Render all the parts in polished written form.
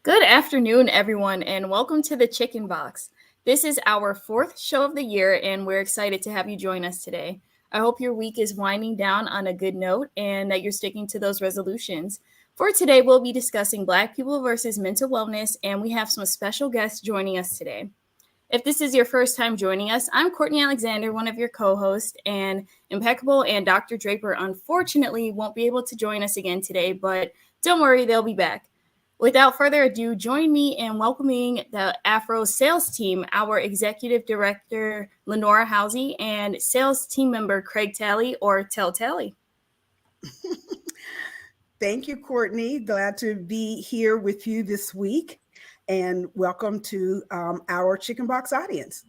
Good afternoon, everyone, and welcome to the Chicken Box. This is our fourth show of the year, and we're excited to have you join us today. I hope your week is winding down on a good note and that you're sticking to those resolutions. For today, we'll be discussing Black people versus mental wellness, and we have some special guests joining us today. If this is your first time joining us, I'm Courtney Alexander, one of your co hosts, and Impeccable and Dr. Draper unfortunately won't be able to join us again today, but don't worry, they'll be back. Without further ado, join me in welcoming the Afro sales team, our executive director, Lenora Howze, and sales team member, Craig Talley, or Talley. Thank you, Courtney. Glad to be here with you this week. And welcome to our Chicken Box audience.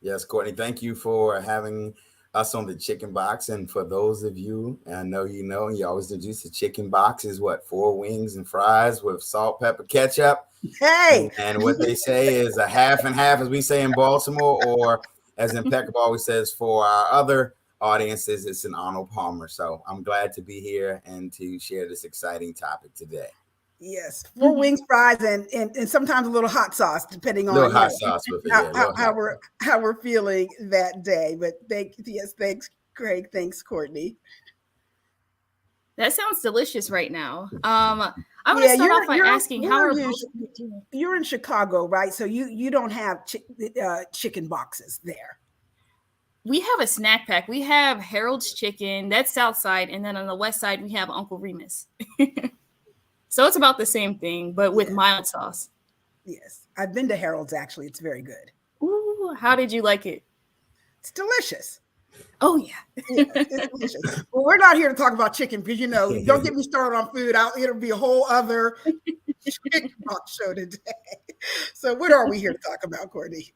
Yes, Courtney, thank you for having us on the Chicken Box. And for those of you, I know you always introduce the Chicken Box is what, 4 wings and fries with salt, pepper, ketchup. Hey! And what they say is a half and half, as we say in Baltimore, or as Impeccable always says for our other audiences, it's an Arnold Palmer. So I'm glad to be here and to share this exciting topic today. Yes, 4 wings, fries, and sometimes a little hot sauce, depending on sauce with it, how we're feeling that day. But thanks, Craig. Thanks, Courtney. That sounds delicious right now. I'm going to start off by asking how are both doing? You're in Chicago, right? So you don't have chicken boxes there. We have a snack pack. We have Harold's Chicken. That's South Side, and then on the West Side we have Uncle Remus. So it's about the same thing, but with mild sauce. Yes. I've been to Harold's, actually. It's very good. Ooh, how did you like it? It's delicious. Oh, yeah. It's delicious. Well, we're not here to talk about chicken because, don't get me started on food. It'll be a whole other chicken box show today. So what are we here to talk about, Courtney?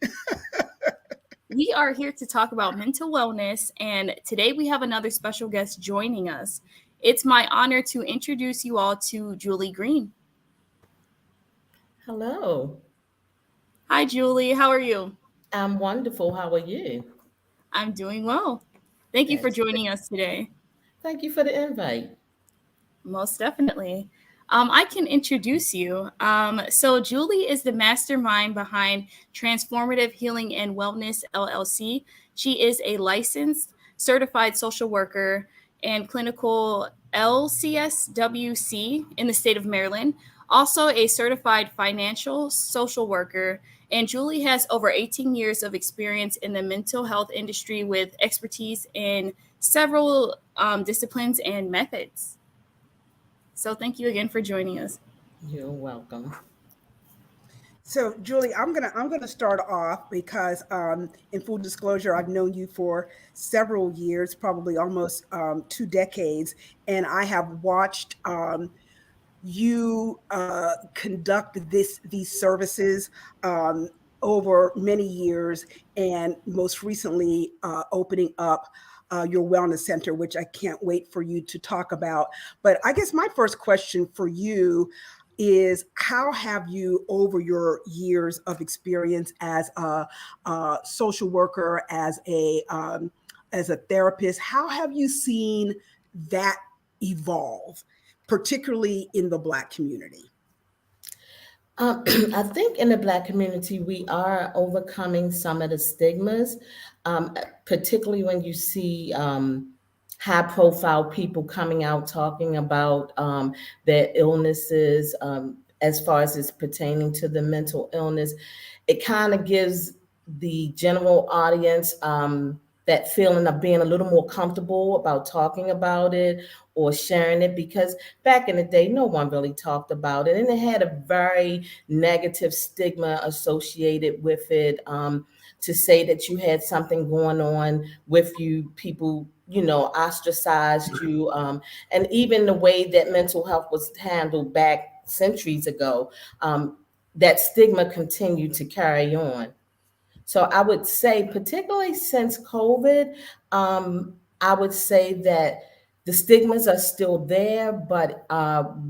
We are here to talk about mental wellness, and today we have another special guest joining us. It's my honor to introduce you all to Julie Greene. Hello. Hi, Julie. How are you? I'm wonderful. How are you? I'm doing well. Thank you for joining us today. Thank you for the invite. Most definitely. I can introduce you. So Julie is the mastermind behind Transformative Healing and Wellness, LLC. She is a licensed, certified social worker and clinical LCSWC in the state of Maryland, also a certified financial social worker. And Julie has over 18 years of experience in the mental health industry with expertise in several disciplines and methods. So thank you again for joining us. You're welcome. So, Julie, I'm gonna start off because, in full disclosure, I've known you for several years, probably almost 2 decades, and I have watched you conduct these services over many years, and most recently opening up your wellness center, which I can't wait for you to talk about. But I guess my first question for you is, how have you, over your years of experience as a social worker, as a therapist, how have you seen that evolve, particularly in the Black community? I think in the Black community, we are overcoming some of the stigmas, particularly when you see high profile people coming out talking about their illnesses, as far as it's pertaining to the mental illness. It kind of gives the general audience that feeling of being a little more comfortable about talking about it or sharing it, because back in the day, no one really talked about it. And it had a very negative stigma associated with it. To say that you had something going on with you, people, ostracized you. And even the way that mental health was handled back centuries ago, that stigma continued to carry on. So I would say, particularly since COVID, I would say that the stigmas are still there, but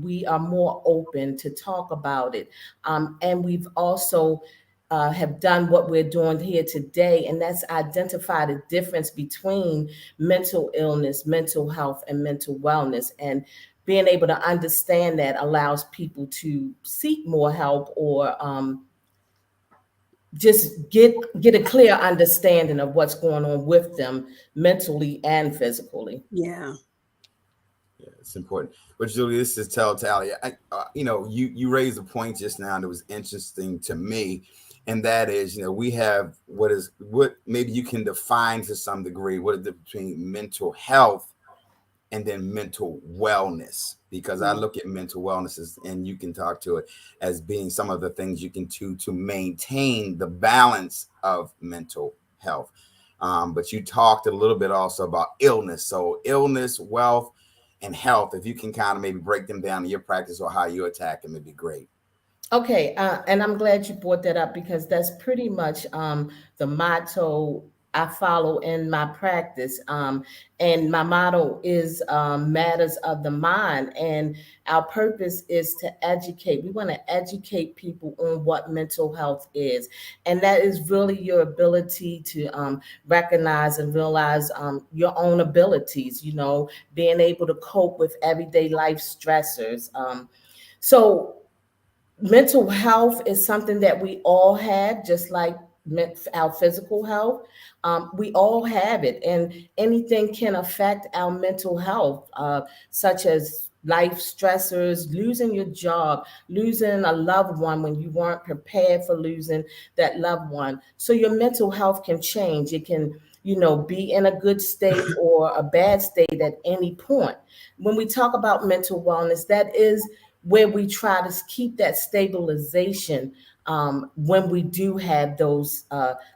we are more open to talk about it. And we've also have done what we're doing here today, and that's identify the difference between mental illness, mental health, and mental wellness. And being able to understand that allows people to seek more help, or just get a clear understanding of what's going on with them mentally and physically. Yeah. Yeah, it's important. But Julie, this is Talley. You raised a point just now that was interesting to me, and that is, we have what maybe you can define to some degree what is the between mental health and then mental wellness, because I look at mental wellness as, and you can talk to it as being some of the things you can do to maintain the balance of mental health. But you talked a little bit also about illness. So illness, wealth, and health, if you can kind of maybe break them down in your practice or how you attack them, it'd be great. Okay, and I'm glad you brought that up, because that's pretty much the motto I follow in my practice. And my motto is matters of the mind. And our purpose is to educate. We want to educate people on what mental health is. And that is really your ability to recognize and realize your own abilities, being able to cope with everyday life stressors. So mental health is something that we all have, just like our physical health. We all have it, and anything can affect our mental health, such as life stressors, losing your job, losing a loved one when you weren't prepared for losing that loved one. So your mental health can change. It can, be in a good state or a bad state at any point. When we talk about mental wellness, that is where we try to keep that stabilization when we do have those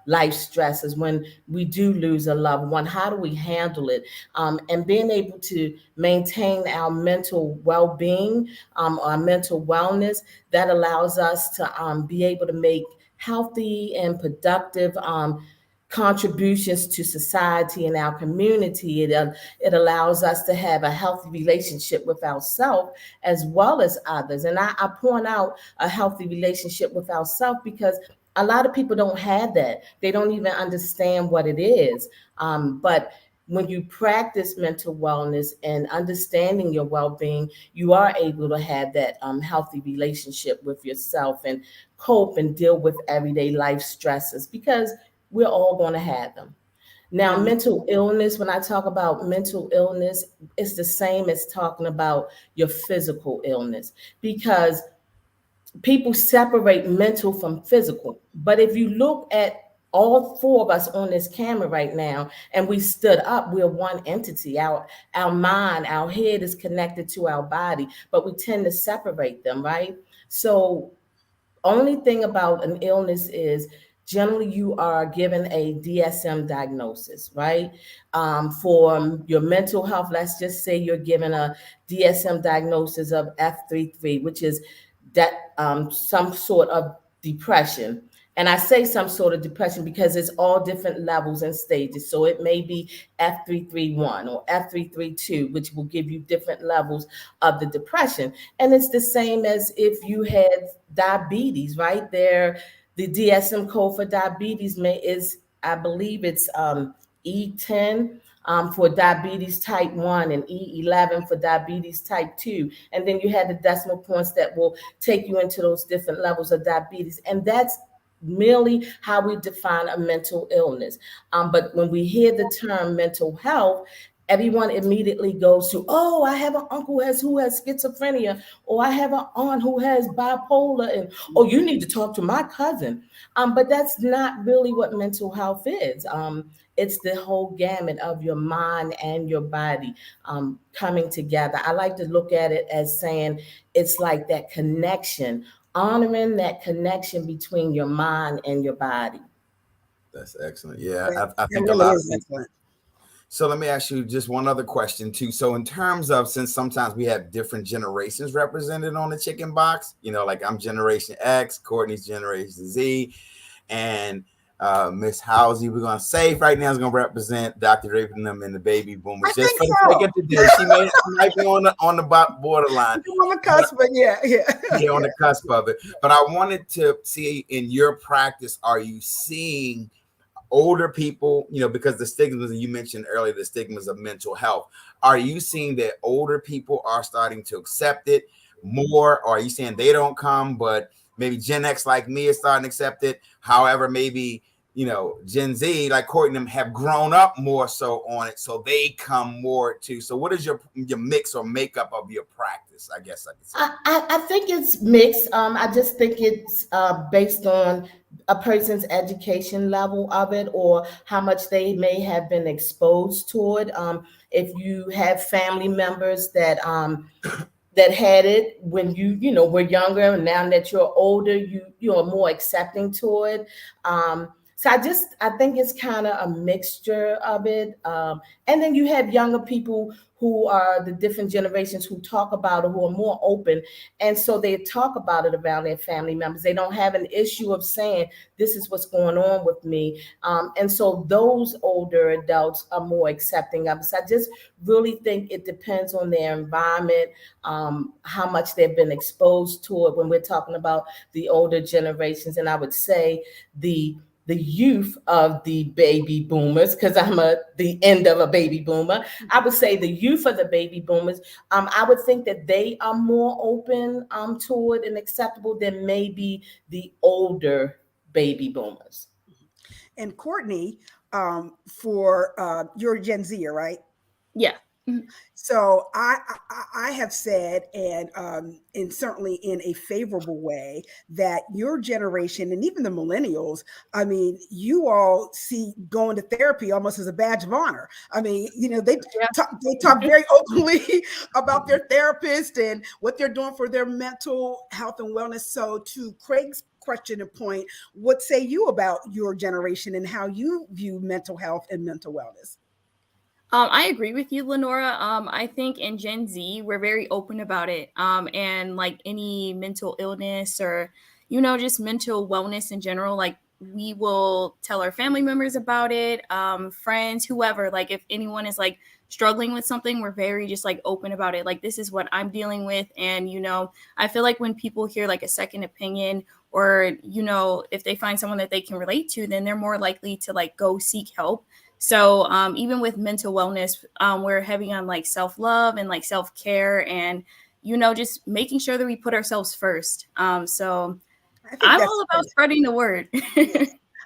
life stresses, when we do lose a loved one. How do we handle it? And being able to maintain our mental well-being, our mental wellness, that allows us to be able to make healthy and productive contributions to society and our community. It allows us to have a healthy relationship with ourselves as well as others. And I point out a healthy relationship with ourselves because a lot of people don't have that. They don't even understand what it is. But when you practice mental wellness and understanding your well-being, you are able to have that healthy relationship with yourself and cope and deal with everyday life stresses, because we're all going to have them. Now, mental illness, when I talk about mental illness, it's the same as talking about your physical illness, because people separate mental from physical. But if you look at all four of us on this camera right now, and we stood up, we're one entity. Our mind, our head is connected to our body, but we tend to separate them, right? So only thing about an illness is generally you are given a DSM diagnosis, right? For your mental health, let's just say you're given a DSM diagnosis of F33, which is that some sort of depression. And I say some sort of depression because it's all different levels and stages. So it may be F331 or F332, which will give you different levels of the depression. And it's the same as if you had diabetes, right? The DSM code for diabetes is, I believe it's E10 for diabetes type 1 and E11 for diabetes type 2. And then you have the decimal points that will take you into those different levels of diabetes. And that's merely how we define a mental illness. But when we hear the term mental health, everyone immediately goes to, oh, I have an uncle who has schizophrenia, or I have an aunt who has bipolar, and oh, you need to talk to my cousin. But that's not really what mental health is. It's the whole gamut of your mind and your body coming together. I like to look at it as saying it's like that connection, honoring that connection between your mind and your body. That's excellent. Yeah, I think really a lot is of people. So let me ask you just one other question too. So in terms of, since sometimes we have different generations represented on the chicken box, like I'm Generation X, Courtney's Generation Z, and Miss Howze, we're gonna say right now is gonna represent Dr. Ravenham and the baby boomers. Just for the sake of today, she might be on the borderline. On the cusp, but yeah, on the cusp of it. But I wanted to see in your practice, are you seeing older people, because the stigmas that you mentioned earlier, the stigmas of mental health, are you seeing that older people are starting to accept it more, or are you saying they don't come, but maybe Gen X like me is starting to accept it? However, maybe Gen Z like Courtney have grown up more so on it, so they come more too. So what is your mix or makeup of your practice? I guess I could say. I think it's mixed. I just think it's based on a person's education level of it, or how much they may have been exposed to it. If you have family members that that had it when you were younger, and now that you're older, you're more accepting to it. So I think it's kind of a mixture of it. And then you have younger people who are the different generations who talk about it, who are more open. And so they talk about it around their family members. They don't have an issue of saying, this is what's going on with me. And so those older adults are more accepting of it. So I just really think it depends on their environment, how much they've been exposed to it when we're talking about the older generations. And I would say the youth of the baby boomers, because I'm the end of a baby boomer. I would say the youth of the baby boomers, I would think that they are more open to it and acceptable than maybe the older baby boomers. And Courtney, for you're Gen Z, right? Yeah. So I have said, and certainly in a favorable way, that your generation and even the millennials, I mean, you all see going to therapy almost as a badge of honor. I mean, they talk very openly about their therapist and what they're doing for their mental health and wellness. So to Craig's question and point, what say you about your generation and how you view mental health and mental wellness? I agree with you, Lenora. I think in Gen Z, we're very open about it. And like any mental illness or, just mental wellness in general, like we will tell our family members about it, friends, whoever. Like if anyone is like struggling with something, we're very just like open about it. Like this is what I'm dealing with. And, I feel like when people hear like a second opinion or, if they find someone that they can relate to, then they're more likely to like go seek help. So even with mental wellness, we're heavy on like self-love and like self-care and, just making sure that we put ourselves first. So I'm all about spreading the word.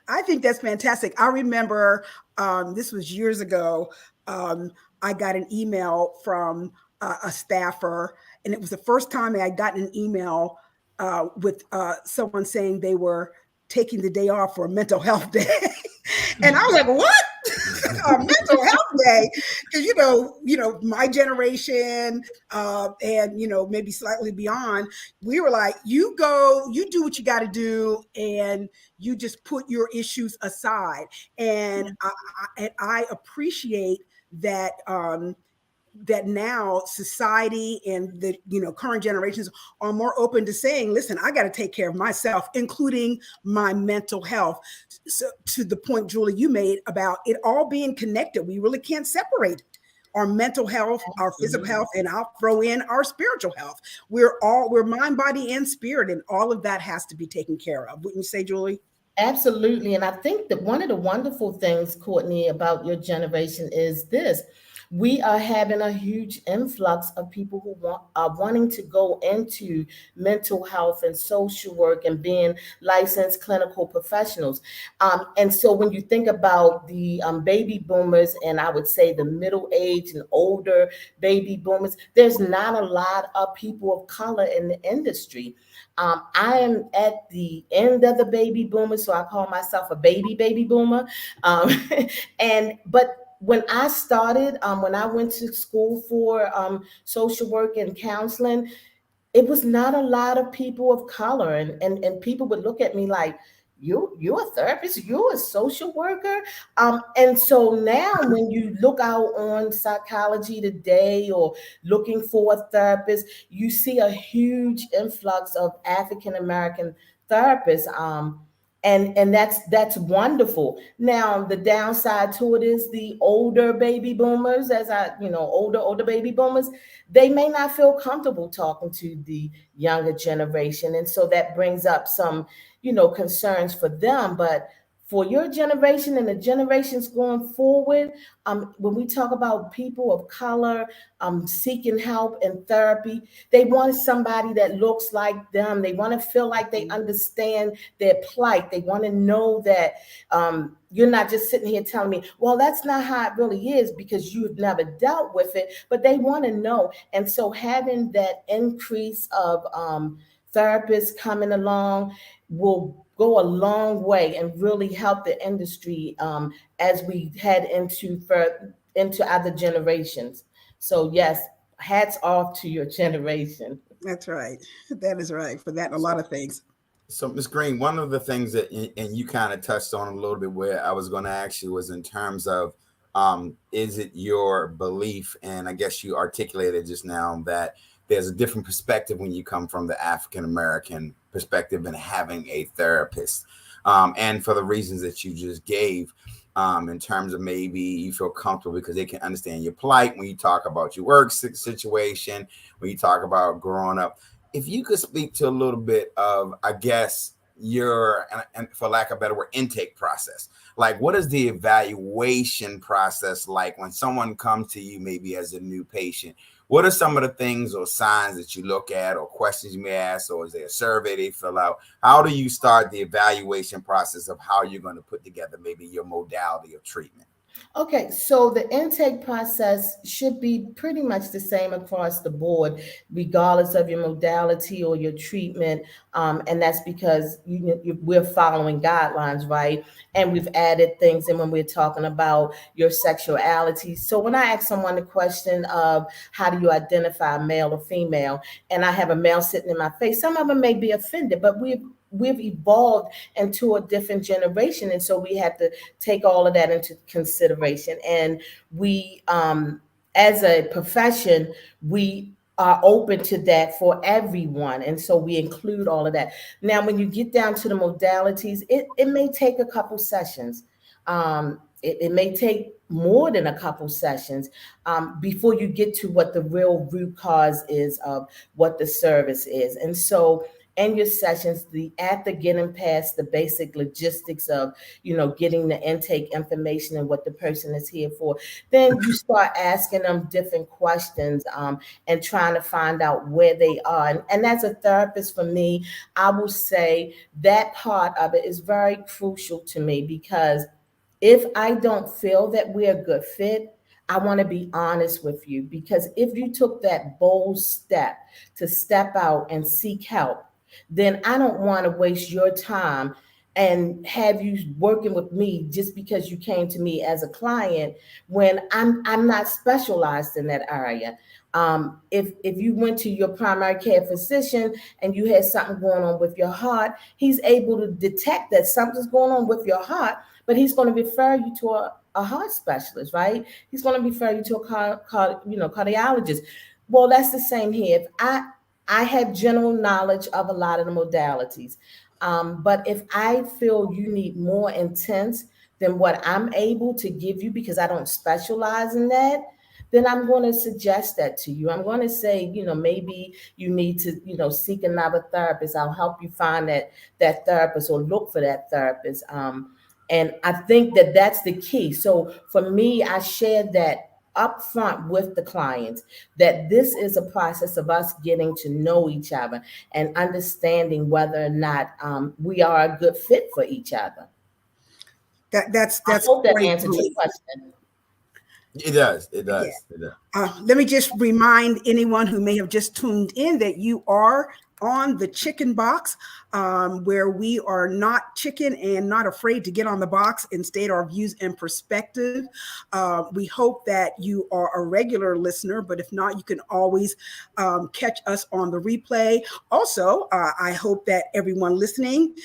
I think that's fantastic. I remember this was years ago. I got an email from a staffer, and it was the first time I had gotten an email with someone saying they were taking the day off for a mental health day. And I was like, what? A mental health day? Because, my generation and, maybe slightly beyond, we were like, you go, you do what you got to do, and you just put your issues aside. And I appreciate that that now society and the current generations are more open to saying, listen, I got to take care of myself, including my mental health. So to the point, Julie, you made about it all being connected, we really can't separate our mental health, our physical health, and I'll throw in our spiritual health. We're mind, body, and spirit, and all of that has to be taken care of. Wouldn't you say, Julie? Absolutely. And I think that one of the wonderful things, Courtney, about your generation is this. We are having a huge influx of people who are wanting to go into mental health and social work and being licensed clinical professionals. And so when you think about the baby boomers, and I would say the middle age and older baby boomers, there's not a lot of people of color in the industry. I am at the end of the baby boomer, so I call myself a baby boomer. But when I started, when I went to school for social work and counseling, it was not a lot of people of color, and people would look at me like, you're a therapist, you're a social worker. And so now when you look out on Psychology Today or looking for a therapist, you see a huge influx of African American therapists. And that's wonderful. Now the downside to it is the older baby boomers, older baby boomers, they may not feel comfortable talking to the younger generation, and so that brings up some concerns for them. But for your generation and the generations going forward, when we talk about people of color seeking help and therapy, they want somebody that looks like them. They want to feel like they understand their plight. They want to know that you're not just sitting here telling me, well, that's not how it really is because you've never dealt with it, but they want to know. And so having that increase of therapists coming along will go a long way and really help the industry as we head into other generations. So yes, hats off to your generation. That's right. That is right for that and a lot of things. So, Ms. Greene, one of the things that, and you kind of touched on a little bit where I was going to ask you was in terms of, is it your belief, and I guess you articulated just now that there's a different perspective when you come from the African-American perspective and having a therapist. And for the reasons that you just gave, in terms of maybe you feel comfortable because they can understand your plight when you talk about your work situation, when you talk about growing up. If you could speak to a little bit of, I guess, your, and for lack of a better word, intake process. Like, what is the evaluation process like when someone comes to you maybe as a new patient? What are some of the things or signs that you look at or questions you may ask, or is there a survey they fill out? How do you start the evaluation process of how you're going to put together maybe your modality of treatment? Okay, so the intake process should be pretty much the same across the board, regardless of your modality or your treatment. And that's because we're following guidelines, right? And we've added things in when we're talking about your sexuality. So when I ask someone the question of how do you identify male or female, and I have a male sitting in my face, some of them may be offended, but we've evolved into a different generation. And so we have to take all of that into consideration. And we, as a profession, we are open to that for everyone. And so we include all of that. Now, when you get down to the modalities, it may take a couple sessions. It may take more than a couple sessions before you get to what the real root cause is of what the service is. And so in your sessions, after getting past the basic logistics of, getting the intake information and what the person is here for, then you start asking them different questions and trying to find out where they are. And as a therapist, for me, I will say that part of it is very crucial to me, because if I don't feel that we're a good fit, I want to be honest with you, because if you took that bold step to step out and seek help, then I don't want to waste your time and have you working with me just because you came to me as a client when I'm not specialized in that area. If you went to your primary care physician and you had something going on with your heart, he's able to detect that something's going on with your heart, but he's going to refer you to a heart specialist, right? He's going to refer you to a cardiologist. Well, that's the same here. If I have general knowledge of a lot of the modalities. But if I feel you need more intense than what I'm able to give you because I don't specialize in that, then I'm going to suggest that to you. I'm going to say, maybe you need to, seek another therapist. I'll help you find that therapist or look for that therapist. And I think that that's the key. So for me, I share that upfront with the clients, that this is a process of us getting to know each other and understanding whether or not we are a good fit for each other. That's I hope that great. answered your question. It does. It does. Yeah. It does. Let me just remind anyone who may have just tuned in that you are on the Chicken Box, where we are not chicken and not afraid to get on the box and state our views and perspective. We hope that you are a regular listener, but if not, you can always catch us on the replay. Also, I hope that everyone listening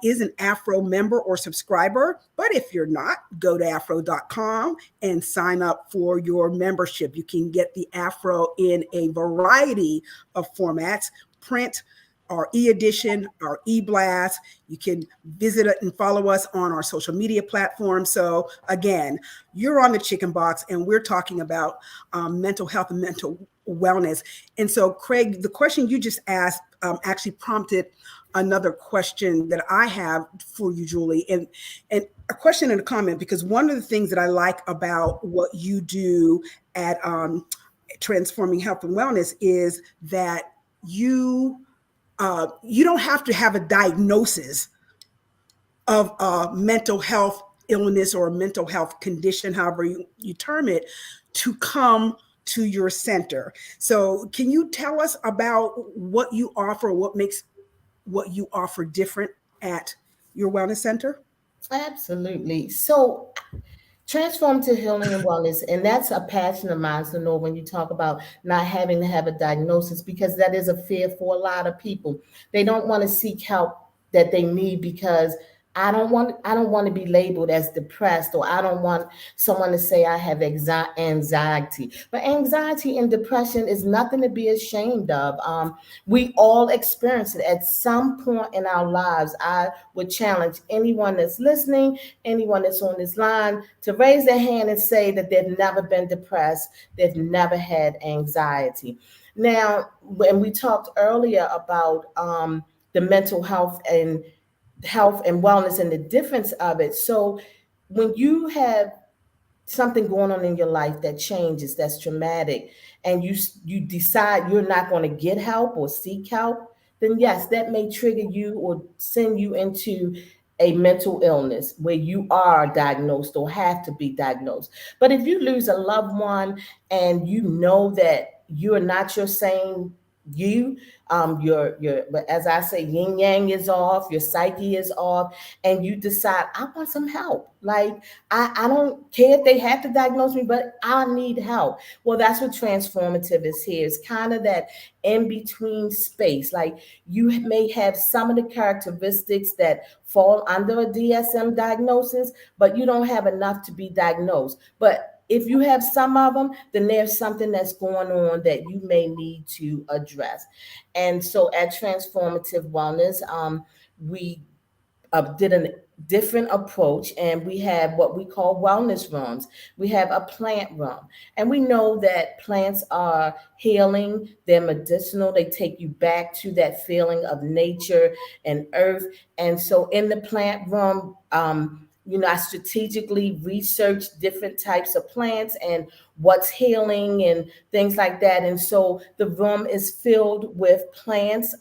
is an Afro member or subscriber. But if you're not, go to afro.com and sign up for your membership. You can get the Afro in a variety of formats: print, our e-edition, our e-blast. You can visit it and follow us on our social media platforms. So again, you're on the Chicken Box and we're talking about mental health and mental wellness. And so, Craig, the question you just asked actually prompted another question that I have for you, Julie, and a question and a comment, because one of the things that I like about what you do at Transforming Health and Wellness is that you don't have to have a diagnosis of a mental health illness or a mental health condition, however you term it, to come to your center. So can you tell us about what you offer, what makes what you offer different at your wellness center? Absolutely. So transformative healing and wellness, and that's a passion of mine, to know when you talk about not having to have a diagnosis, because that is a fear for a lot of people. They don't want to seek help that they need because I don't want to be labeled as depressed, or I don't want someone to say I have anxiety. But anxiety and depression is nothing to be ashamed of. We all experience it at some point in our lives. I would challenge anyone that's listening, anyone that's on this line, to raise their hand and say that they've never been depressed, they've never had anxiety. Now, when we talked earlier about the mental health and wellness and the difference of it. So when you have something going on in your life that changes, that's traumatic, and you decide you're not going to get help or seek help, then yes, that may trigger you or send you into a mental illness where you are diagnosed or have to be diagnosed. But if you lose a loved one and you know that you're not your same you, but as I say, yin yang is off, your psyche is off, and you decide I want some help. Like I don't care if they have to diagnose me, but I need help. Well, that's what transformative is here. It's kind of that in between space. Like you may have some of the characteristics that fall under a DSM diagnosis, but you don't have enough to be diagnosed. But if you have some of them, then there's something that's going on that you may need to address. And so at Transformative Wellness, we did a different approach, and we have what we call wellness rooms. We have a plant room, and we know that plants are healing, they're medicinal, they take you back to that feeling of nature and earth. And so in the plant room, I strategically researched different types of plants and what's healing and things like that. And so the room is filled with plants.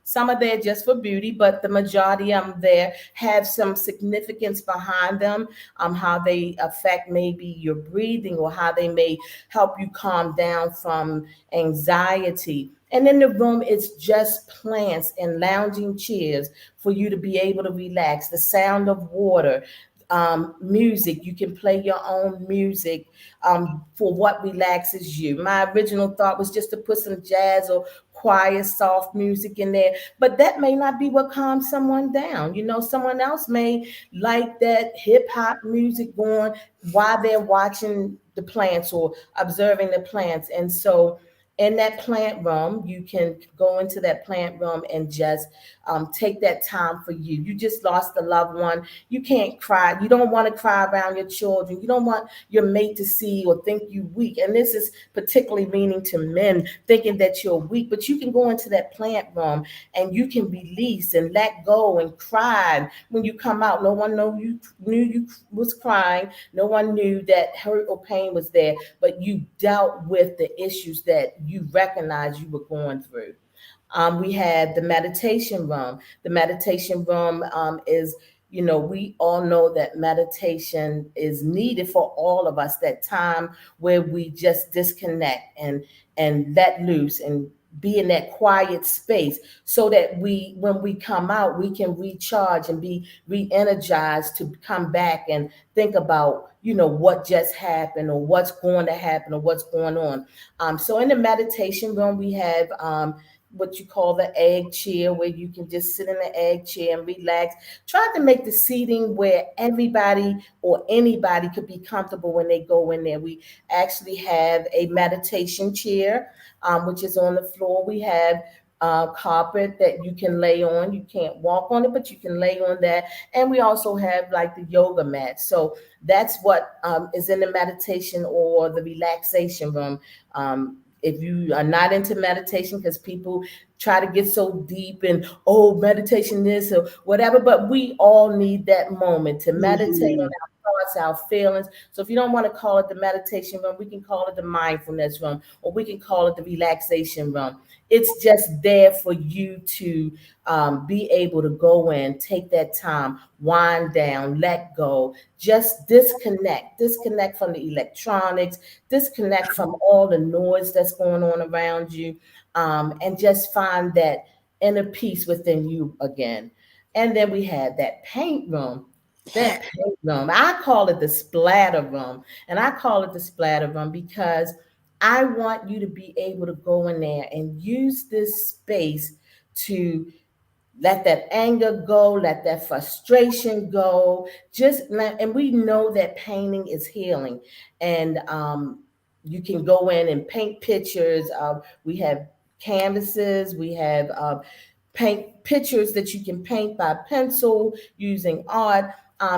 Some are there just for beauty, but the majority of them there have some significance behind them, how they affect maybe your breathing, or how they may help you calm down from anxiety. And in the room, it's just plants and lounging chairs for you to be able to relax, the sound of water. Music, you can play your own music for what relaxes you. My original thought was just to put some jazz or quiet, soft music in there, but that may not be what calms someone down. Someone else may like that hip hop music going while they're watching the plants or observing the plants. And so in that plant room, you can go into that plant room and just take that time for you. You just lost a loved one. You can't cry. You don't want to cry around your children. You don't want your mate to see or think you weak. And this is particularly meaning to men, thinking that you're weak. But you can go into that plant room and you can release and let go and cry. And when you come out, no one knew you was crying. No one knew that hurt or pain was there, but you dealt with the issues that you recognized you were going through. We had the meditation room. The meditation room is, we all know that meditation is needed for all of us, that time where we just disconnect and let loose and be in that quiet space, so that when we come out, we can recharge and be re-energized to come back and think about, what just happened or what's going to happen or what's going on. So in the meditation room, we have what you call the egg chair, where you can just sit in the egg chair and relax. Try to make the seating where everybody or anybody could be comfortable when they go in there. We actually have a meditation chair, which is on the floor. We have carpet that you can lay on. You can't walk on it, but you can lay on that. And we also have like the yoga mat. So that's what is in the meditation or the relaxation room. if you are not into meditation, because people try to get so deep and meditation this or whatever, but we all need that moment to meditate on our thoughts, our feelings. So if you don't want to call it the meditation room, we can call it the mindfulness room, or we can call it the relaxation room. It's just there for you to be able to go in, take that time, wind down, let go, just disconnect from the electronics, disconnect from all the noise that's going on around you, and just find that inner peace within you again. And then we had that paint room. That paint room, I call it the splatter room. And I call it the splatter room because I want you to be able to go in there and use this space to let that anger go, let that frustration go. And we know that painting is healing. And you can go in and paint pictures. We have canvases, we have paint pictures that you can paint by pencil using art.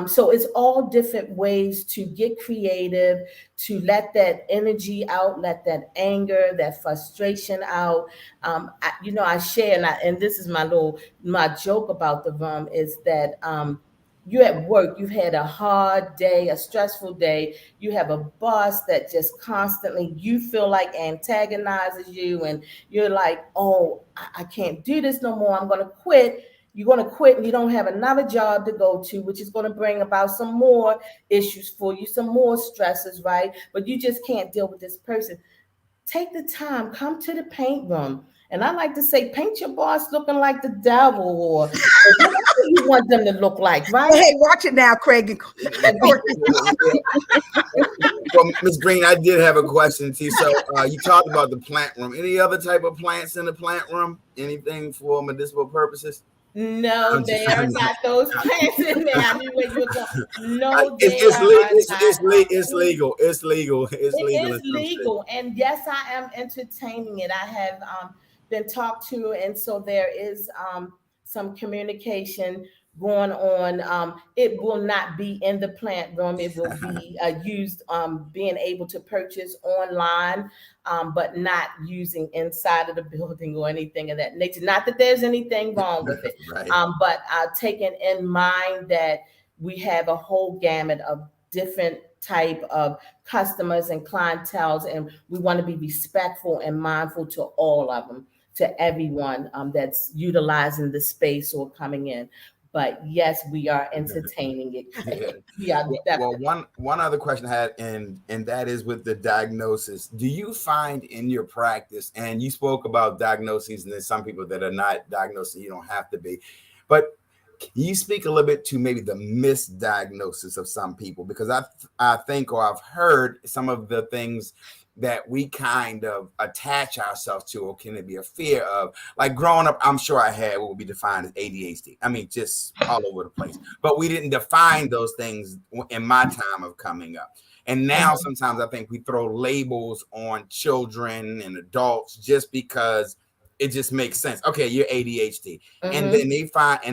So it's all different ways to get creative, to let that energy out, let that anger, that frustration out. I share, and this is my joke about the room is that you're at work, you've had a hard day, a stressful day. You have a boss that just constantly, you feel like antagonizes you, and you're like, oh, I can't do this no more. I'm going to quit. You're going to quit and you don't have another job to go to, which is going to bring about some more issues for you, some more stresses, right? But you just can't deal with this person. Take the time, come to the paint room. And I like to say, paint your boss looking like the devil or whatever you want them to look like, right? Hey, watch it now, Craig. Well, Ms. Greene, I did have a question to you. So you talked about the plant room. Any other type of plants in the plant room? Anything for medicinal purposes? No, they are not those plants in there. I knew where you were going. No, it's legal. It's legal. It is legal. And yes, I am entertaining it. I have been talked to, and so there is some communication going on. It will not be in the plant room. It will be used, being able to purchase online, but not using inside of the building or anything of that nature. Not that there's anything wrong with it, right. But taking in mind that we have a whole gamut of different type of customers and clientels, and we want to be respectful and mindful to all of them, to everyone that's utilizing the space or coming in. But yes, we are entertaining it. Yeah. Well, one other question I had, and that is with the diagnosis. Do you find in your practice, and you spoke about diagnoses, and there's some people that are not diagnosed, and you don't have to be, but can you speak a little bit to maybe the misdiagnosis of some people? Because I think, or I've heard some of the things that we kind of attach ourselves to, or can it be a fear of? Like growing up, I'm sure I had what would be defined as ADHD. I mean, just all over the place. But we didn't define those things in my time of coming up. And now sometimes I think we throw labels on children and adults just because it just makes sense. Okay, you're ADHD. And then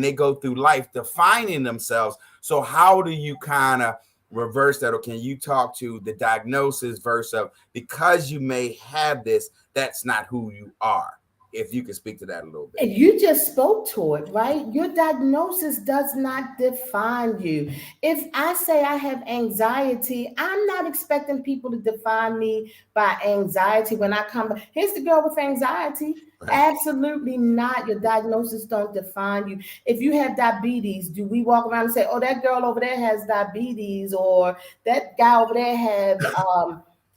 they go through life defining themselves. So how do you kind of reverse that, or can you talk to the diagnosis versus because you may have this, that's not who you are? If you can speak to that a little bit. You just spoke to it, right? Your diagnosis does not define you. If I say I have anxiety, I'm not expecting people to define me by anxiety when I come. Here's the girl with anxiety. Right. Absolutely not. Your diagnosis don't define you. If you have diabetes, do we walk around and say, oh, that girl over there has diabetes, or that guy over there has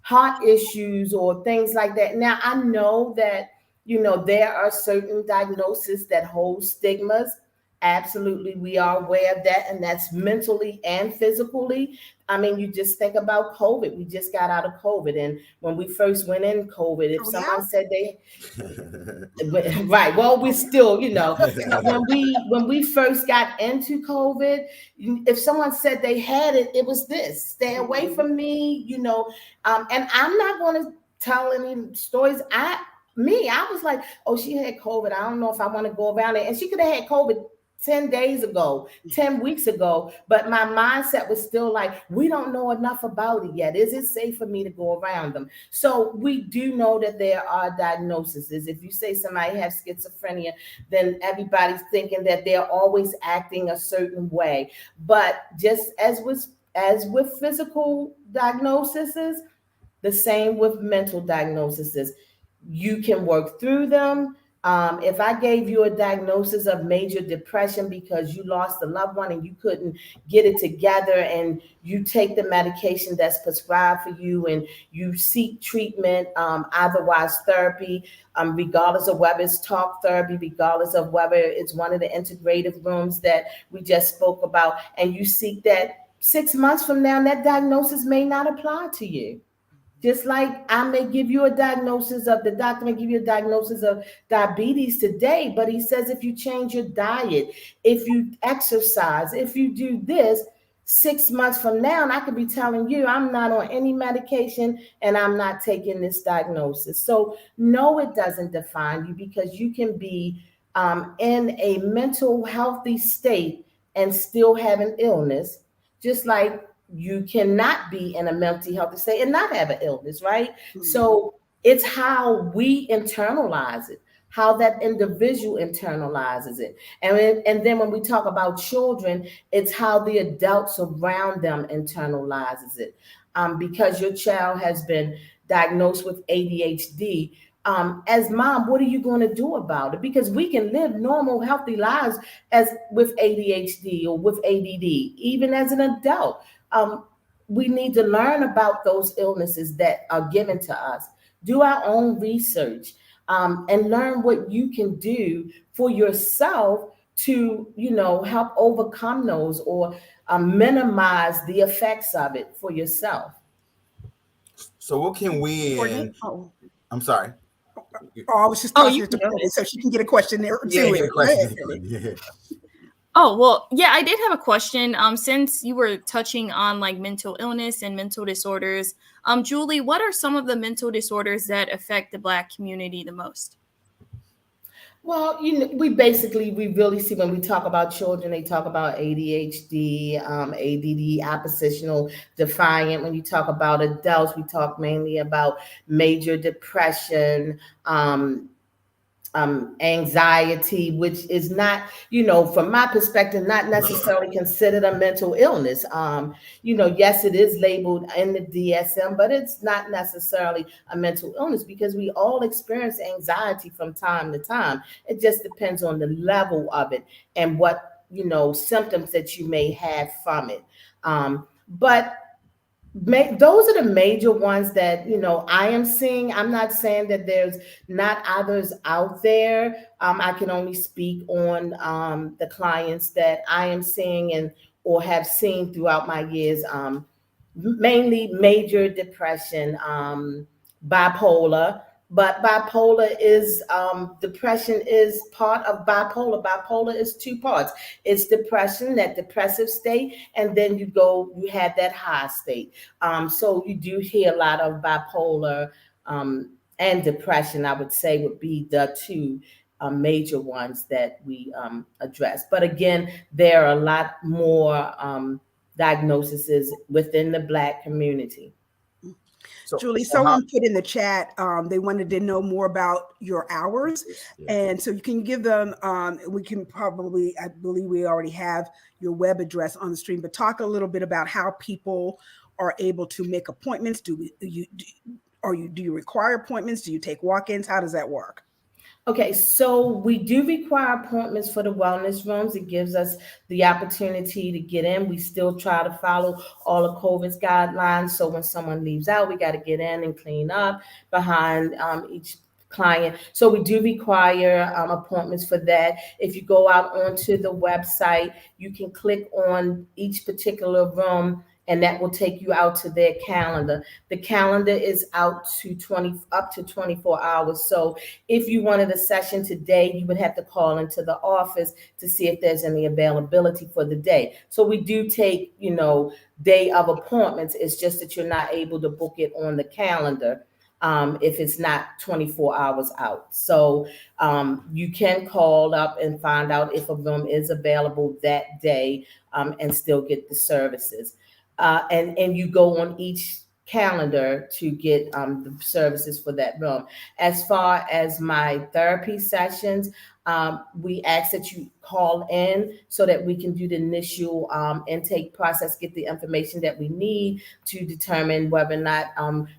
heart issues or things like that? Now, I know that there are certain diagnoses that hold stigmas. Absolutely, we are aware of that, and that's mentally and physically. I mean, you just think about COVID. We just got out of COVID, and when we first went in COVID, if someone said they, right, well, we still, when we first got into COVID, if someone said they had it, it was this: stay away from me, and I'm not going to tell any stories. I was like, oh, she had COVID. I don't know if I want to go around it. And she could have had COVID 10 days ago, 10 weeks ago, but my mindset was still like, we don't know enough about it yet. Is it safe for me to go around them? So we do know that there are diagnoses. If you say somebody has schizophrenia, then everybody's thinking that they're always acting a certain way. But just as with physical diagnoses, the same with mental diagnoses. You can work through them. If I gave you a diagnosis of major depression because you lost a loved one and you couldn't get it together, and you take the medication that's prescribed for you and you seek treatment, otherwise therapy, regardless of whether it's talk therapy, regardless of whether it's one of the integrative rooms that we just spoke about, and you seek that, 6 months from now, that diagnosis may not apply to you. Just like I may give you a diagnosis of, the doctor may give you a diagnosis of diabetes today, but he says if you change your diet, if you exercise, if you do this, 6 months from now, and I could be telling you I'm not on any medication and I'm not taking this diagnosis. So no, it doesn't define you, because you can be in a mental healthy state and still have an illness, just like you cannot be in a mental healthy state and not have an illness, right? Mm-hmm. So it's how we internalize it, how that individual internalizes it. And then when we talk about children, it's how the adults around them internalizes it. Because your child has been diagnosed with ADHD, as mom, what are you going to do about it? Because we can live normal, healthy lives as with ADHD or with ADD, even as an adult. We need to learn about those illnesses that are given to us, do our own research, and learn what you can do for yourself to, help overcome those, or minimize the effects of it for yourself. So what can we, I'm sorry. I was just tossing it to Courtney so she can get a question there too. Yeah. Oh, well, yeah, I did have a question. Since you were touching on like mental illness and mental disorders, Julie, what are some of the mental disorders that affect the Black community the most? Well, we really see, when we talk about children, they talk about ADHD, ADD, oppositional defiant. When you talk about adults, we talk mainly about major depression, anxiety, which is not, from my perspective, not necessarily considered a mental illness. Yes, it is labeled in the DSM, but it's not necessarily a mental illness, because we all experience anxiety from time to time. It just depends on the level of it and what, symptoms that you may have from it. But those are the major ones that I am seeing. I'm not saying that there's not others out there. I can only speak on the clients that I am seeing or have seen throughout my years. Mainly major depression, bipolar. But bipolar is, depression is part of bipolar. Bipolar is two parts. It's depression, that depressive state, and then you have that high state. So you do hear a lot of bipolar and depression, I would say, would be the two major ones that we address. But again, there are a lot more diagnoses within the Black community. So, Julie, someone put in the chat, they wanted to know more about your hours. Yeah. And so you can give them, we can probably, I believe we already have your web address on the stream, but talk a little bit about how people are able to make appointments. Do you require appointments? Do you take walk-ins? How does that work? Okay, so we do require appointments for the wellness rooms. It gives us the opportunity to get in. We still try to follow all of COVID's guidelines. So when someone leaves out, we got to get in and clean up behind each client. So we do require appointments for that. If you go out onto the website, you can click on each particular room, and that will take you out to their calendar. The calendar is out to up to 24 hours. So if you wanted a session today, you would have to call into the office to see if there's any availability for the day. So we do take, day of appointments. It's just that you're not able to book it on the calendar. if it's not 24 hours out. So you can call up and find out if a room is available that day, and still get the services. And you go on each calendar to get the services for that room. As far as my therapy sessions, we ask that you call in so that we can do the initial intake process, get the information that we need to determine whether or not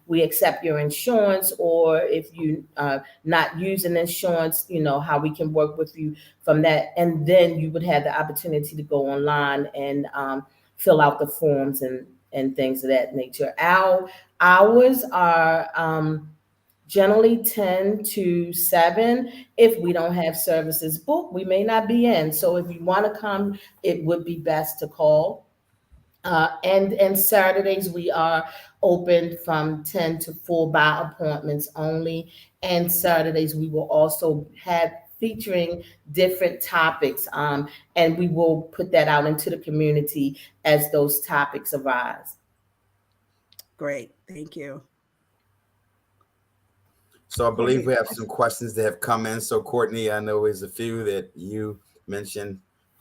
we accept your insurance, or if you not using insurance, how we can work with you from that. And then you would have the opportunity to go online and fill out the forms and things of that nature. Our hours are generally 10 to 7. If we don't have services booked, we may not be in. So if you want to come, it would be best to call. And Saturdays we are open from 10 to 4 by appointments only. And Saturdays we will also have featuring different topics, and we will put that out into the community as those topics arise. Great, thank you. So I believe we have some questions that have come in. So Courtney, I know there's a few that you mentioned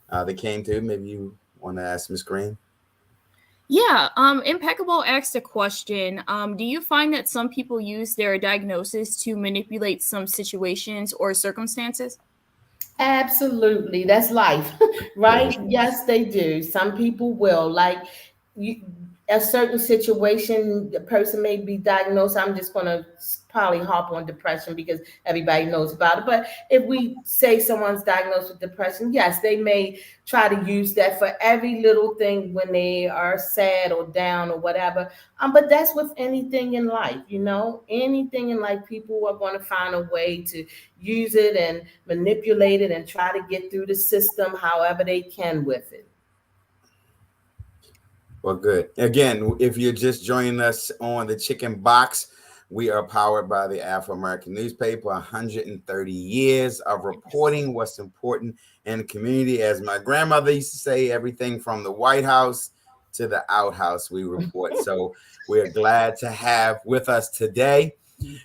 that came to. Maybe you want to ask Ms. Greene. Yeah, Impeccable asked a question. Do you find that some people use their diagnosis to manipulate some situations or circumstances? Absolutely. That's life, right? Yes, they do. Some people will. Like a certain situation, the person may be diagnosed. I'm just going to probably harp on depression because everybody knows about it. But if we say someone's diagnosed with depression, yes, they may try to use that for every little thing when they are sad or down or whatever. But that's with anything in life, anything in life, people are going to find a way to use it and manipulate it and try to get through the system however they can with it. Well, good. Again, if you're just joining us on the Chicken Box, we are powered by the Afro-American newspaper, 130 years of reporting what's important in the community. As my grandmother used to say, everything from the White House to the outhouse, we report. So we're glad to have with us today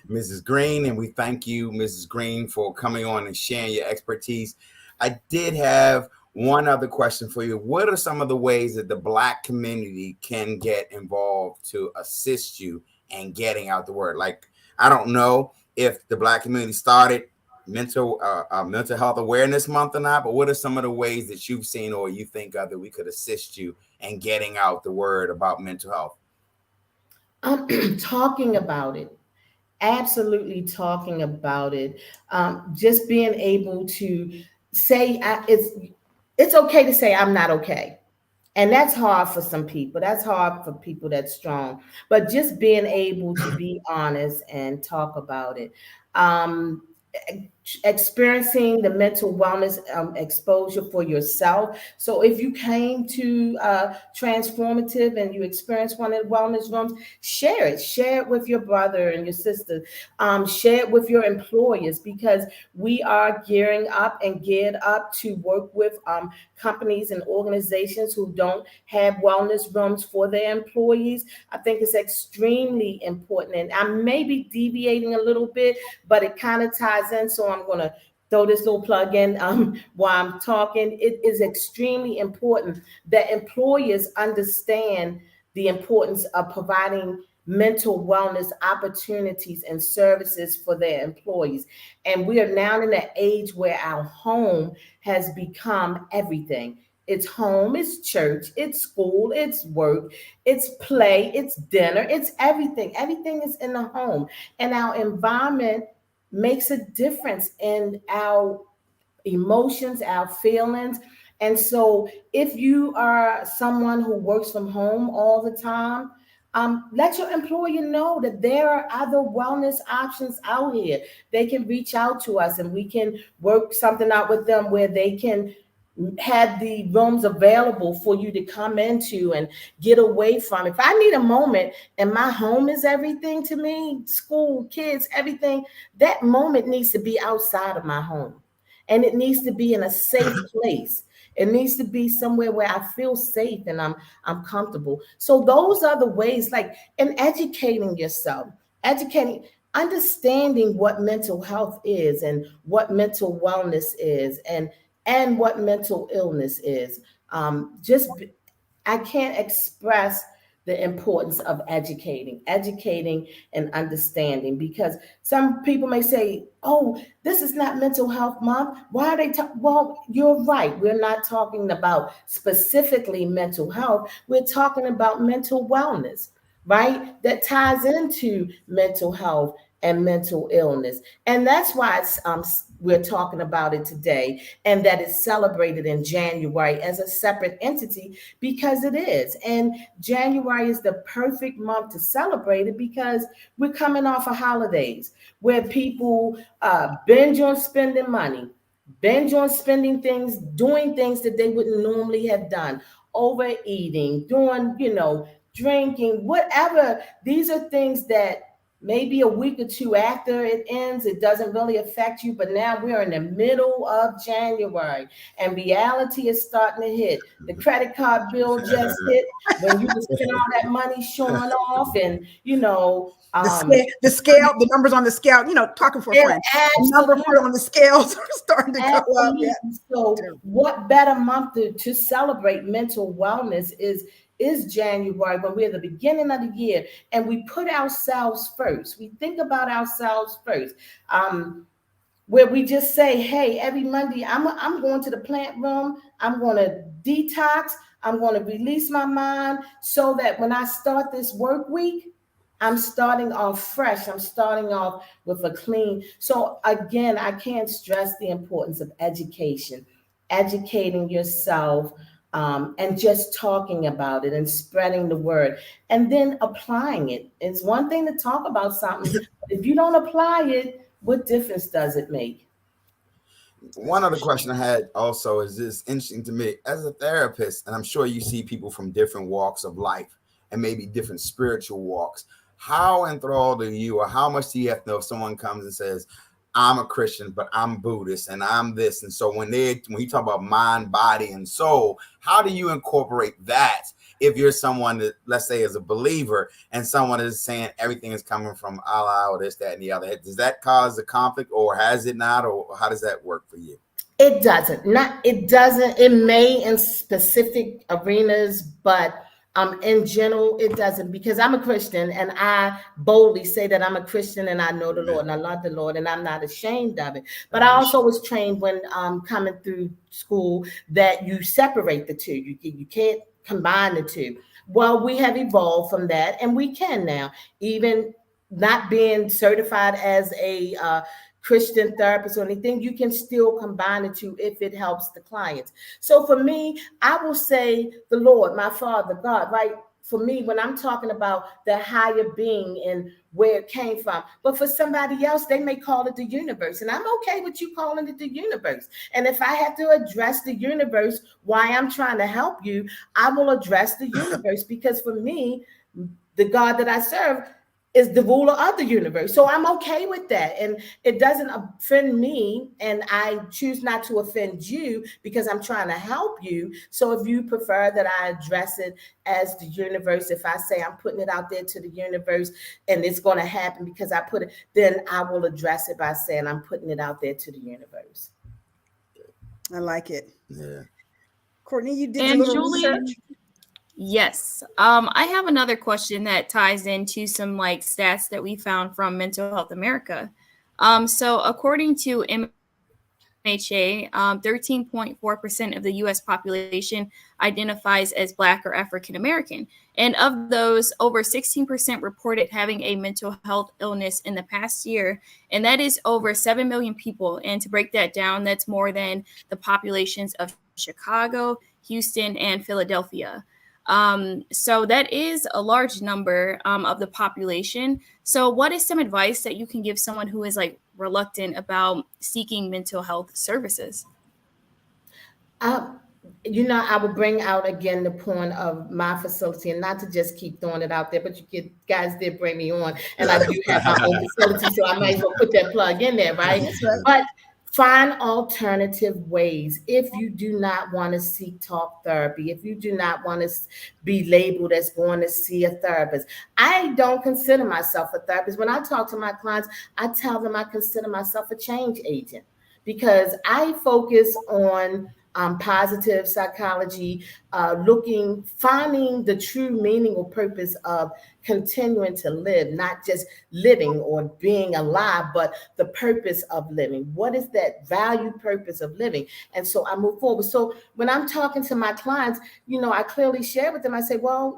Mrs. Greene, and we thank you, Mrs. Greene, for coming on and sharing your expertise. I did have one other question for you. What are some of the ways that the Black community can get involved to assist you in getting out the word? Like, I don't know if the Black community started mental health awareness month or not, but what are some of the ways that you've seen or you think of that we could assist you in getting out the word about mental health? Talking about it. Absolutely talking about it. Just being able to say it's okay to say I'm not okay. And that's hard for some people. That's hard for people that's strong. But just being able to be honest and talk about it. Experiencing the mental wellness exposure for yourself. So if you came to Transformative and you experienced one of the wellness rooms, share it with your brother and your sister, share it with your employers, because we are gearing up and geared up to work with companies and organizations who don't have wellness rooms for their employees. I think it's extremely important, and I may be deviating a little bit, but it kind of ties in. So I'm going to throw this little plug in while I'm talking. It is extremely important that employers understand the importance of providing mental wellness opportunities and services for their employees. And we are now in an age where our home has become everything. It's home, it's church, it's school, it's work, it's play, it's dinner, it's everything. Everything is in the home. And our environment makes a difference in our emotions, our feelings. And so if you are someone who works from home all the time, let your employer know that there are other wellness options out here. They can reach out to us and we can work something out with them where they can have the rooms available for you to come into and get away from. If I need a moment and my home is everything to me, school, kids, everything, that moment needs to be outside of my home. And it needs to be in a safe place. It needs to be somewhere where I feel safe and I'm comfortable. So those are the ways, like, and educating yourself. Educating. understanding what mental health is and what mental wellness is and what mental illness is. Just I can't express the importance of educating and understanding, because some people may say, oh, this is not mental health month. Why are they well, you're right. We're not talking about specifically mental health. We're talking about mental wellness, right? That ties into mental health and mental illness. And that's why we're talking about it today, and that it's celebrated in January as a separate entity, because it is. And January is the perfect month to celebrate it, because we're coming off of holidays where people binge on spending money, binge on spending things, doing things that they wouldn't normally have done, overeating, doing, drinking, whatever. These are things that maybe a week or two after it ends, it doesn't really affect you. But now we're in the middle of January and reality is starting to hit. The credit card bill just hit when you spend all that money showing off, and the scale, the numbers on the scale, talking for a friend. The number on the scales are starting to go up. Yeah. So what better month to celebrate mental wellness is January, when we're at the beginning of the year and we put ourselves first. We think about ourselves first. Where we just say, hey, every Monday, I'm going to the plant room. I'm going to detox. I'm going to release my mind, so that when I start this work week, I'm starting off fresh. I'm starting off with a clean. So again, I can't stress the importance of educating yourself, and just talking about it and spreading the word, and then applying it. It's one thing to talk about something, but if you don't apply it, what difference does it make? One other question I had also is this interesting to me as a therapist, and I'm sure you see people from different walks of life and maybe different spiritual walks. How enthralled are you, or how much do you have to know if someone comes and says, I'm a Christian, but I'm Buddhist and I'm this? And so when you talk about mind, body, and soul, how do you incorporate that if you're someone that, let's say, is a believer and someone is saying everything is coming from Allah or this, that, and the other? Does that cause a conflict, or has it not, or how does that work for you? It doesn't. It may in specific arenas, but in general, it doesn't, because I'm a Christian and I boldly say that I'm a Christian and I know the Lord and I love the Lord and I'm not ashamed of it. But I also was trained when coming through school that you separate the two. You can't combine the two. Well, we have evolved from that, and we can now, even not being certified as a Christian therapist or anything, you can still combine the two if it helps the clients. So for me, I will say the Lord, my Father, God, right? For me, when I'm talking about the higher being and where it came from, but for somebody else, they may call it the universe, and I'm okay with you calling it the universe. And if I have to address the universe, why I'm trying to help you, I will address the universe, because for me, the God that I serve is the ruler of the universe. So I'm okay with that. And it doesn't offend me. And I choose not to offend you because I'm trying to help you. So if you prefer that I address it as the universe, if I say I'm putting it out there to the universe and it's going to happen because I put it, then I will address it by saying I'm putting it out there to the universe. I like it. Yeah. Courtney, you did a little research? Yes. I have another question that ties into some stats that we found from Mental Health America. So according to MHA, 13.4% of the U.S. population identifies as Black or African American. And of those, over 16% reported having a mental health illness in the past year. And that is over 7 million people. And to break that down, that's more than the populations of Chicago, Houston, and Philadelphia. So that is a large number of the population. So what is some advice that you can give someone who is reluctant about seeking mental health services? I would bring out again the point of my facility, and not to just keep throwing it out there, but guys did bring me on, and I do have my own facility, so I might as well put that plug in there, right? But Find alternative ways if you do not want to seek talk therapy, if you do not want to be labeled as going to see a therapist. I don't consider myself a therapist. When I talk to my clients, I tell them I consider myself a change agent because I focus on positive psychology, finding the true meaning or purpose of continuing to live, not just living or being alive, but the purpose of living. What is that value purpose of living? And so I move forward. So when I'm talking to my clients, I clearly share with them, I say, well,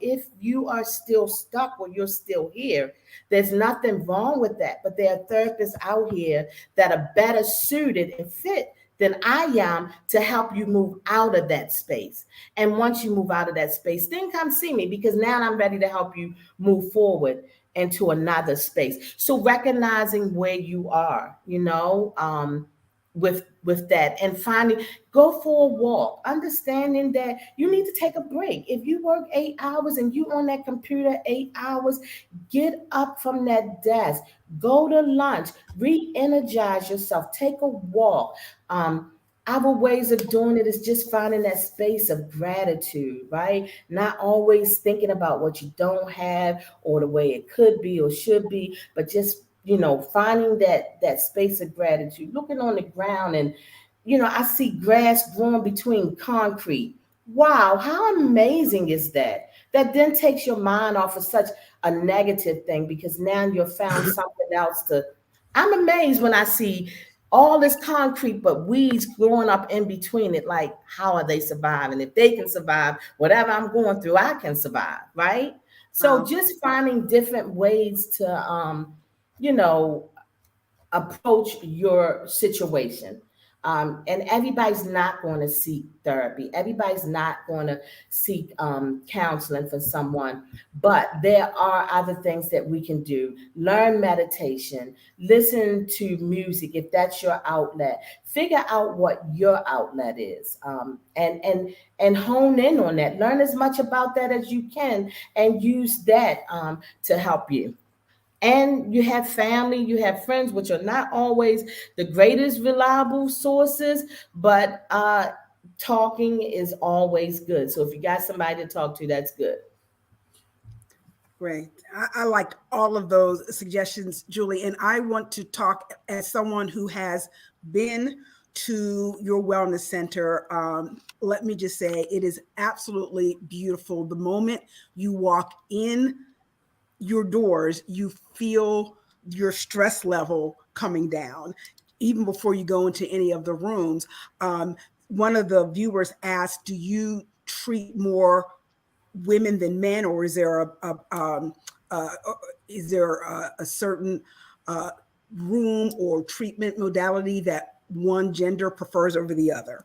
if you are still stuck or you're still here, there's nothing wrong with that. But there are therapists out here that are better suited and fit than I am to help you move out of that space. And once you move out of that space, then come see me because now I'm ready to help you move forward into another space. So recognizing where you are, with that and go for a walk, understanding that you need to take a break. If you work 8 hours and you on that computer 8 hours, get up from that desk, go to lunch, re-energize yourself, take a walk. Our ways of doing it is just finding that space of gratitude, right? Not always thinking about what you don't have or the way it could be or should be, but just finding that space of gratitude, looking on the ground and, I see grass growing between concrete. Wow, how amazing is that? That then takes your mind off of such a negative thing because now you've found something else I'm amazed when I see all this concrete, but weeds growing up in between it. Like, how are they surviving? If they can survive, whatever I'm going through, I can survive, right? So just finding different ways to, approach your situation. And everybody's not going to seek therapy. Everybody's not going to seek counseling for someone. But there are other things that we can do. Learn meditation. Listen to music if that's your outlet. Figure out what your outlet is, and hone in on that. Learn as much about that as you can, and use that to help you. And you have family, you have friends, which are not always the greatest reliable sources, but talking is always good. So if you got somebody to talk to, that's good. Great. I liked all of those suggestions, Julie. And I want to talk as someone who has been to your wellness center. Let me just say it is absolutely beautiful. The moment you walk in your doors, you feel your stress level coming down, even before you go into any of the rooms. One of the viewers asked, do you treat more women than men, or is there a certain room or treatment modality that one gender prefers over the other?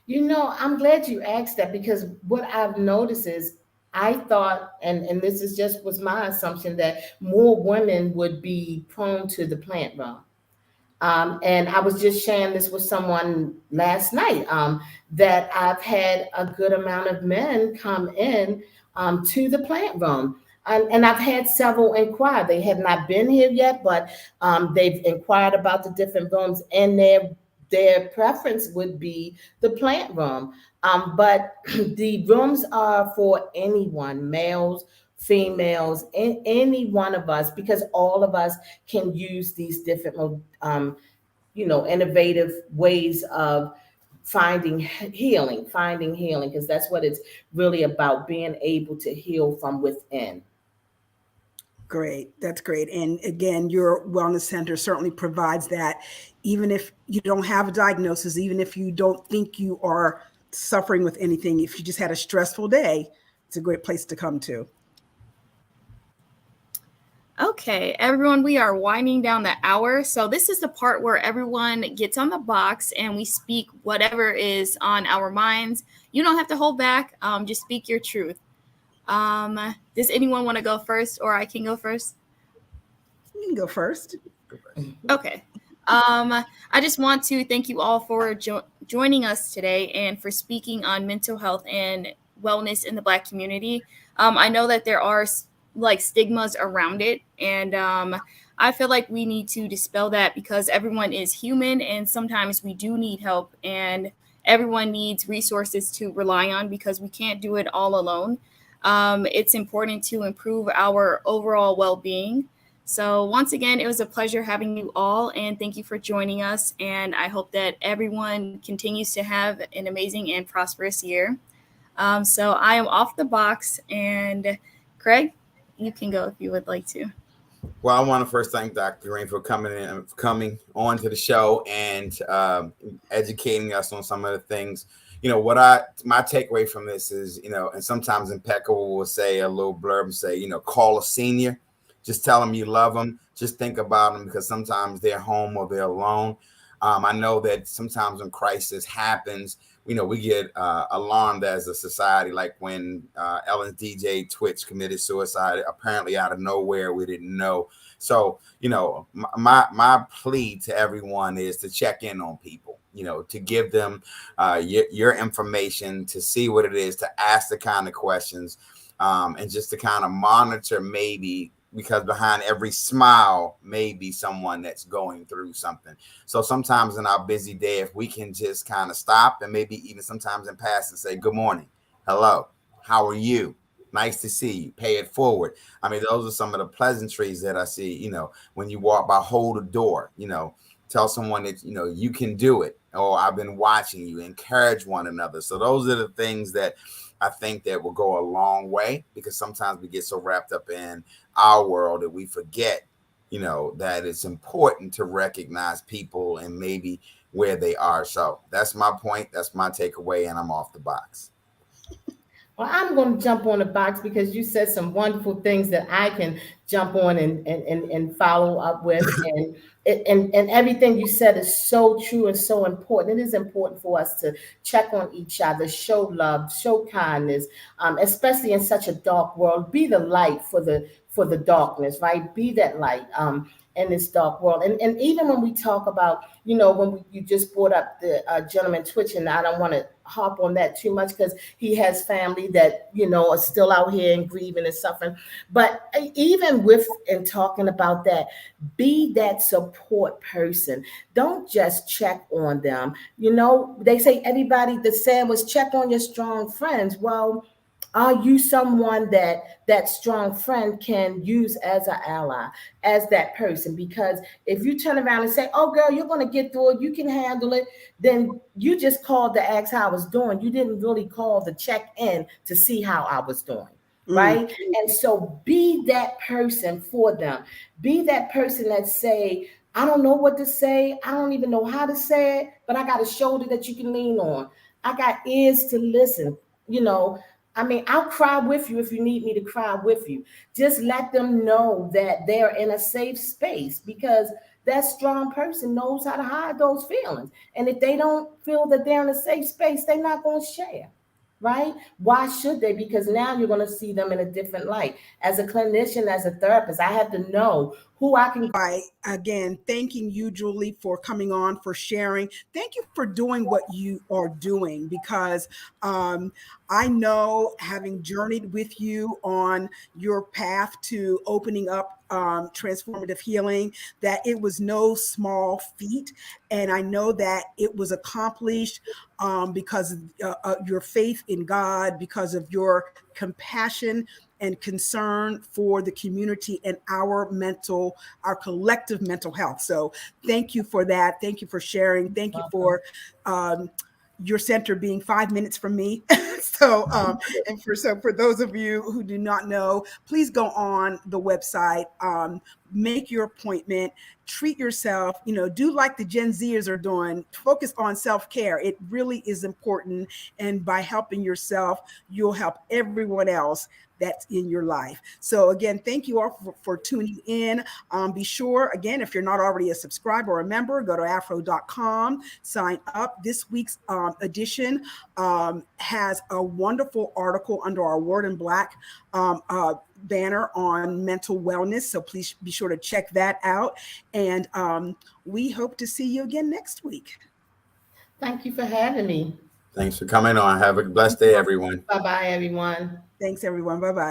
I'm glad you asked that because what I've noticed is I thought, and this is just was my assumption, that more women would be prone to the plant realm. And I was just sharing this with someone last night, that I've had a good amount of men come in to the plant room. And I've had several inquire. They have not been here yet, but they've inquired about the different rooms, and their preference would be the plant room. But the rooms are for anyone, males, females, any one of us, because all of us can use these different, innovative ways of finding healing, because that's what it's really about, being able to heal from within. Great. That's great. And again, your wellness center certainly provides that, even if you don't have a diagnosis, even if you don't think you are suffering with anything, if you just had a stressful day, it's a great place to come to. Okay, everyone, we are winding down the hour. So this is the part where everyone gets on the box and we speak whatever is on our minds. You don't have to hold back. Just speak your truth. Does anyone want to go first, or I can go first? You can go first. Okay. I just want to thank you all for joining us today and for speaking on mental health and wellness in the Black community. I know that there are like stigmas around it, and I feel like we need to dispel that because everyone is human and sometimes we do need help, and everyone needs resources to rely on because we can't do it all alone. It's important to improve our overall well being. So, once again, it was a pleasure having you all, and thank you for joining us. And I hope that everyone continues to have an amazing and prosperous year. So, I am off the box, and Craig, you can go if you would like to. Well, I want to first thank Dr. Greene for coming on to the show and educating us on some of the things. My takeaway from this is, and sometimes Impeccable will say a little blurb and say, call a senior, just tell them you love them, just think about them because sometimes they're home or they're alone. I know that sometimes when crisis happens, we get alarmed as a society, like when Ellen's DJ Twitch committed suicide, apparently out of nowhere, we didn't know. So, my plea to everyone is to check in on people, to give them your information, to see what it is, to ask the kind of questions, and just to kind of monitor maybe, because behind every smile may be someone that's going through something. So sometimes in our busy day, if we can just kind of stop and maybe even sometimes in passing say, good morning, hello, how are you? Nice to see you. Pay it forward. I mean, those are some of the pleasantries that I see, when you walk by, hold a door, tell someone that, you can do it. Or I've been watching you, encourage one another. So those are the things that I think that will go a long way, because sometimes we get so wrapped up in our world that we forget, that it's important to recognize people and maybe where they are. So that's my point. That's my takeaway, and I'm off the box. Well, I'm going to jump on the box because you said some wonderful things that I can jump on and follow up with. And everything you said is so true and so important. It is important for us to check on each other, show love, show kindness, especially in such a dark world. Be the light for the darkness, right? Be that light in this dark world. And even when we talk about, you just brought up the gentleman Twitch, and I don't want to harp on that too much because he has family that, are still out here and grieving and suffering. But even with and talking about that, be that support person. Don't just check on them. They say everybody, the saying was check on your strong friends. Well, are you someone that strong friend can use as an ally, as that person? Because if you turn around and say, oh, girl, you're going to get through it, you can handle it, then you just called to ask how I was doing. You didn't really call to check in to see how I was doing. Right. And so be that person for them. Be that person that say, I don't know what to say. I don't even know how to say it, but I got a shoulder that you can lean on. I got ears to listen. I'll cry with you if you need me to cry with you. Just let them know that they're in a safe space, because that strong person knows how to hide those feelings. And if they don't feel that they're in a safe space, they're not going to share. Right? Why should they? Because now you're going to see them in a different light. As a clinician, as a therapist, I have to know who I can. Right. Again, thanking you, Julie, for coming on, for sharing. Thank you for doing what you are doing, because I know, having journeyed with you on your path to opening up transformative healing, that it was no small feat. And I know that it was accomplished because of your faith in God, because of your compassion and concern for the community and our collective mental health. So thank you for that. Thank you for sharing. Thank you for your center being 5 minutes from me. And for those of you who do not know, please go on the website, make your appointment, treat yourself, do like the Gen Zers are doing, focus on self-care. It really is important. And by helping yourself, you'll help everyone else that's in your life. So again, thank you all for tuning in. Be sure, again, if you're not already a subscriber or a member, go to afro.com, sign up. This week's edition has a wonderful article under our Word in Black banner on mental wellness. So please be sure to check that out. And we hope to see you again next week. Thank you for having me. Thanks for coming on. Have a blessed day, everyone. Bye-bye, everyone. Thanks, everyone. Bye-bye.